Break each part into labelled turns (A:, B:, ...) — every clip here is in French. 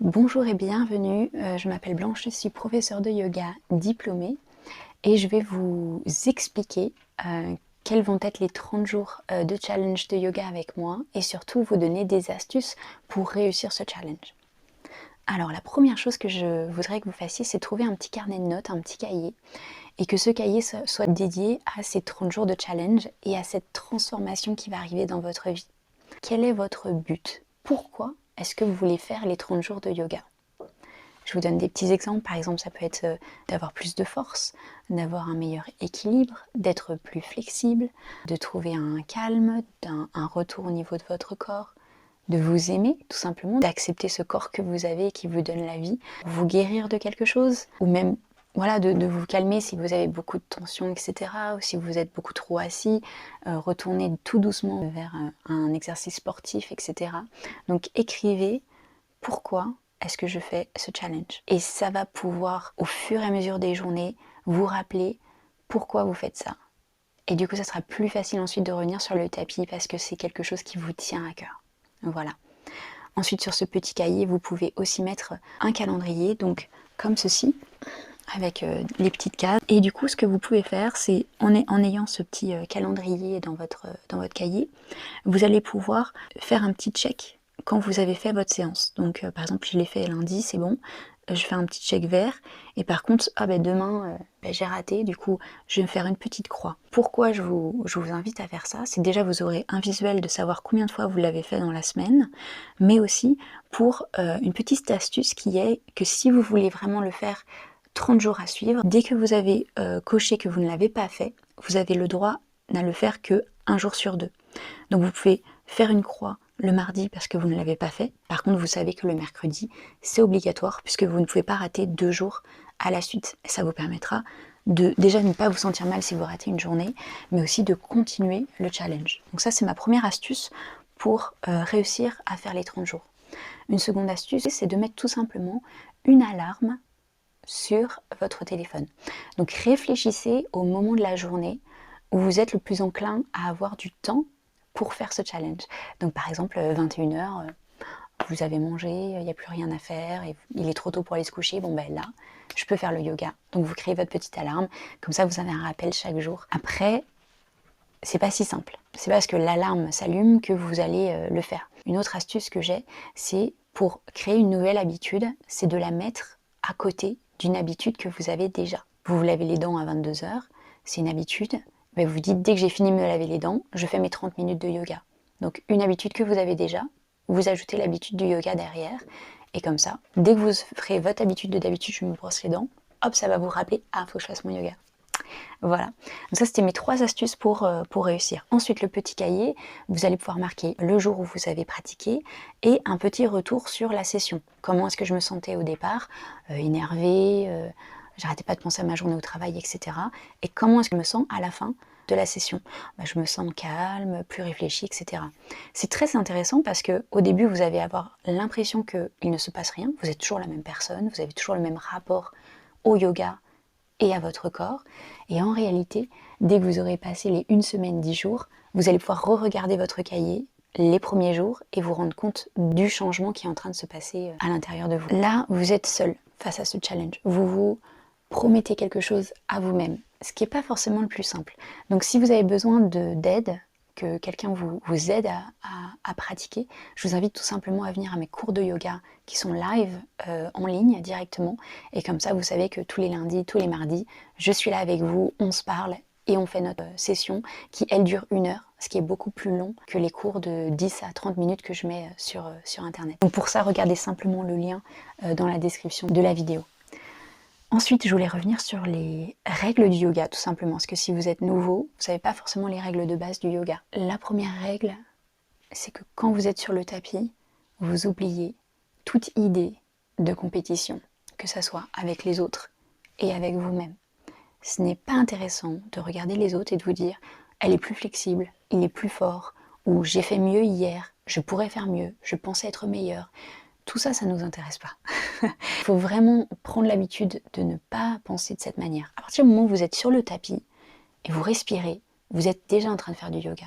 A: Bonjour et bienvenue, je m'appelle Blanche, je suis professeure de yoga diplômée et je vais vous expliquer quels vont être les 30 jours de challenge de yoga avec moi et surtout vous donner des astuces pour réussir ce challenge. Alors la première chose que je voudrais que vous fassiez, c'est trouver un petit carnet de notes, un petit cahier, et que ce cahier soit dédié à ces 30 jours de challenge et à cette transformation qui va arriver dans votre vie. Quel est votre but? Pourquoi est-ce que vous voulez faire les 30 jours de yoga? Je vous donne des petits exemples. Par exemple, ça peut être d'avoir plus de force, d'avoir un meilleur équilibre, d'être plus flexible, de trouver un calme, un retour au niveau de votre corps, de vous aimer tout simplement, d'accepter ce corps que vous avez et qui vous donne la vie, vous guérir de quelque chose, ou même voilà, de vous calmer si vous avez beaucoup de tension, etc. Ou si vous êtes beaucoup trop assis, retourner tout doucement vers un exercice sportif, etc. Donc écrivez pourquoi est-ce que je fais ce challenge. Et ça va pouvoir, au fur et à mesure des journées, vous rappeler pourquoi vous faites ça. Et du coup, ça sera plus facile ensuite de revenir sur le tapis parce que c'est quelque chose qui vous tient à cœur. Voilà. Ensuite, sur ce petit cahier, vous pouvez aussi mettre un calendrier, donc comme ceci, avec les petites cases. Et du coup, ce que vous pouvez faire, c'est en ayant ce petit calendrier dans votre cahier, vous allez pouvoir faire un petit check quand vous avez fait votre séance. Donc par exemple, je l'ai fait lundi, c'est bon. Je fais un petit check vert. Et par contre, demain, j'ai raté. Du coup, je vais me faire une petite croix. Pourquoi je vous invite à faire ça? C'est déjà, vous aurez un visuel de savoir combien de fois vous l'avez fait dans la semaine. Mais aussi pour une petite astuce qui est que si vous voulez vraiment le faire 30 jours à suivre, dès que vous avez coché que vous ne l'avez pas fait, vous avez le droit à le faire que un jour sur deux. Donc vous pouvez faire une croix le mardi parce que vous ne l'avez pas fait. Par contre, vous savez que le mercredi, c'est obligatoire puisque vous ne pouvez pas rater 2 jours à la suite. Et ça vous permettra de déjà ne pas vous sentir mal si vous ratez une journée, mais aussi de continuer le challenge. Donc ça, c'est ma première astuce pour réussir à faire les 30 jours. Une seconde astuce, c'est de mettre tout simplement une alarme sur votre téléphone. Donc réfléchissez au moment de la journée où vous êtes le plus enclin à avoir du temps pour faire ce challenge. Donc par exemple 21h, vous avez mangé, il n'y a plus rien à faire, et il est trop tôt pour aller se coucher, bon ben là, je peux faire le yoga. Donc vous créez votre petite alarme, comme ça vous avez un rappel chaque jour. Après, c'est pas si simple. C'est parce que l'alarme s'allume que vous allez le faire. Une autre astuce que j'ai, c'est pour créer une nouvelle habitude, c'est de la mettre à côté d'une habitude que vous avez déjà. Vous vous lavez les dents à 22h, c'est une habitude. Ben vous dites, dès que j'ai fini de me laver les dents, je fais mes 30 minutes de yoga. Donc une habitude que vous avez déjà, vous ajoutez l'habitude du yoga derrière. Et comme ça, dès que vous ferez votre habitude de d'habitude, je me brosse les dents, hop, ça va vous rappeler, ah, faut que je fasse mon yoga. Voilà, donc ça c'était mes 3 astuces pour réussir. Ensuite le petit cahier, vous allez pouvoir marquer le jour où vous avez pratiqué et un petit retour sur la session. Comment est-ce que je me sentais au départ, énervée, j'arrêtais pas de penser à ma journée au travail, etc. Et comment est-ce que je me sens à la fin de la session? Je me sens calme, plus réfléchie, etc. C'est très intéressant parce qu'au début vous allez avoir l'impression qu'il ne se passe rien, vous êtes toujours la même personne, vous avez toujours le même rapport au yoga et à votre corps. Et en réalité, dès que vous aurez passé les 1 semaine, 10 jours, vous allez pouvoir re-regarder votre cahier les premiers jours et vous rendre compte du changement qui est en train de se passer à l'intérieur de vous. Là, vous êtes seul face à ce challenge. Vous vous promettez quelque chose à vous-même, ce qui n'est pas forcément le plus simple. Donc si vous avez besoin d'aide, que quelqu'un vous aide à pratiquer, je vous invite tout simplement à venir à mes cours de yoga qui sont live en ligne directement. Et comme ça, vous savez que tous les lundis, tous les mardis, je suis là avec vous, on se parle et on fait notre session qui, elle, dure 1 heure, ce qui est beaucoup plus long que les cours de 10 à 30 minutes que je mets sur Internet. Donc pour ça, regardez simplement le lien dans la description de la vidéo. Ensuite, je voulais revenir sur les règles du yoga, tout simplement, parce que si vous êtes nouveau, vous ne savez pas forcément les règles de base du yoga. La première règle, c'est que quand vous êtes sur le tapis, vous oubliez toute idée de compétition, que ce soit avec les autres et avec vous-même. Ce n'est pas intéressant de regarder les autres et de vous dire « elle est plus flexible, il est plus fort » ou « j'ai fait mieux hier, je pourrais faire mieux, je pensais être meilleur ». Tout ça, ça ne nous intéresse pas. Il faut vraiment prendre l'habitude de ne pas penser de cette manière. À partir du moment où vous êtes sur le tapis et vous respirez, vous êtes déjà en train de faire du yoga.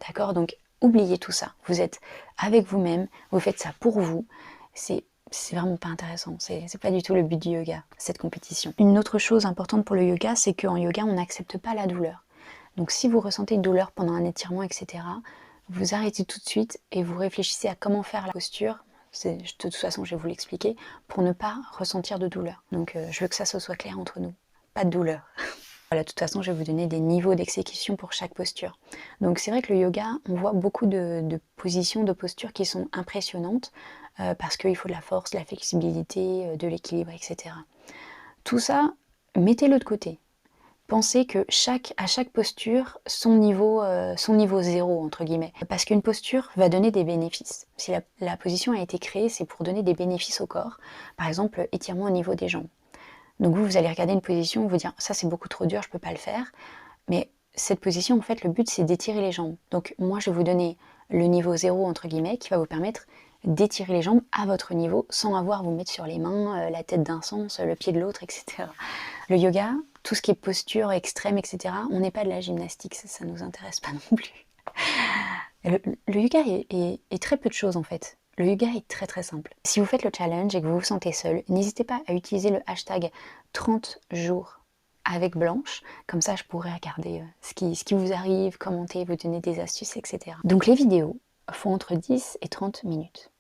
A: D'accord? Donc, oubliez tout ça. Vous êtes avec vous-même, vous faites ça pour vous. C'est c'est vraiment pas intéressant. C'est pas du tout le but du yoga, cette compétition. Une autre chose importante pour le yoga, c'est qu'en yoga, on n'accepte pas la douleur. Donc si vous ressentez une douleur pendant un étirement, etc., vous arrêtez tout de suite et vous réfléchissez à comment faire la posture. De toute façon, je vais vous l'expliquer, pour ne pas ressentir de douleur. Donc je veux que ça soit clair entre nous. Pas de douleur. Voilà, de toute façon, je vais vous donner des niveaux d'exécution pour chaque posture. Donc c'est vrai que le yoga, on voit beaucoup de positions, de postures qui sont impressionnantes parce qu'il faut de la force, de la flexibilité, de l'équilibre, etc. Tout ça, mettez-le de côté. Pensez que à chaque posture, son niveau zéro, entre guillemets. Parce qu'une posture va donner des bénéfices. Si la position a été créée, c'est pour donner des bénéfices au corps. Par exemple, étirement au niveau des jambes. Donc vous allez regarder une position, vous dire ça c'est beaucoup trop dur, je ne peux pas le faire. Mais cette position, en fait, le but c'est d'étirer les jambes. Donc moi je vais vous donner le niveau zéro, entre guillemets, qui va vous permettre d'étirer les jambes à votre niveau sans avoir à vous mettre sur les mains, la tête d'un sens, le pied de l'autre, etc. Le yoga, tout ce qui est posture extrême, etc., on n'est pas de la gymnastique, ça ne nous intéresse pas non plus. Le yoga est très peu de choses en fait. Le yoga est très très simple. Si vous faites le challenge et que vous vous sentez seul, n'hésitez pas à utiliser le hashtag 30 jours avec Blanche. Comme ça, je pourrais regarder ce qui vous arrive, commenter, vous donner des astuces, etc. Donc les vidéos font entre 10 et 30 minutes.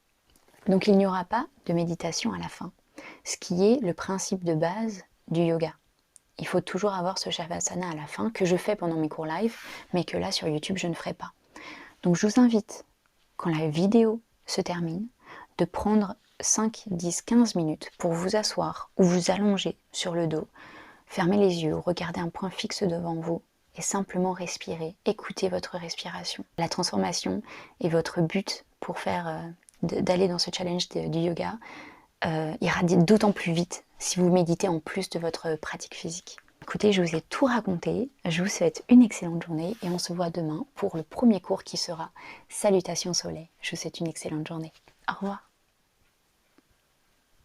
A: Donc il n'y aura pas de méditation à la fin, ce qui est le principe de base du yoga. Il faut toujours avoir ce Shavasana à la fin, que je fais pendant mes cours live, mais que là sur YouTube je ne ferai pas. Donc je vous invite, quand la vidéo se termine, de prendre 5, 10, 15 minutes pour vous asseoir ou vous allonger sur le dos, fermer les yeux, regarder un point fixe devant vous et simplement respirer, écouter votre respiration. La transformation est votre but pour d'aller dans ce challenge du yoga ira d'autant plus vite si vous méditez en plus de votre pratique physique. Écoutez, je vous ai tout raconté, je vous souhaite une excellente journée et on se voit demain pour le premier cours qui sera Salutations Soleil. Je vous souhaite une excellente journée. Au revoir.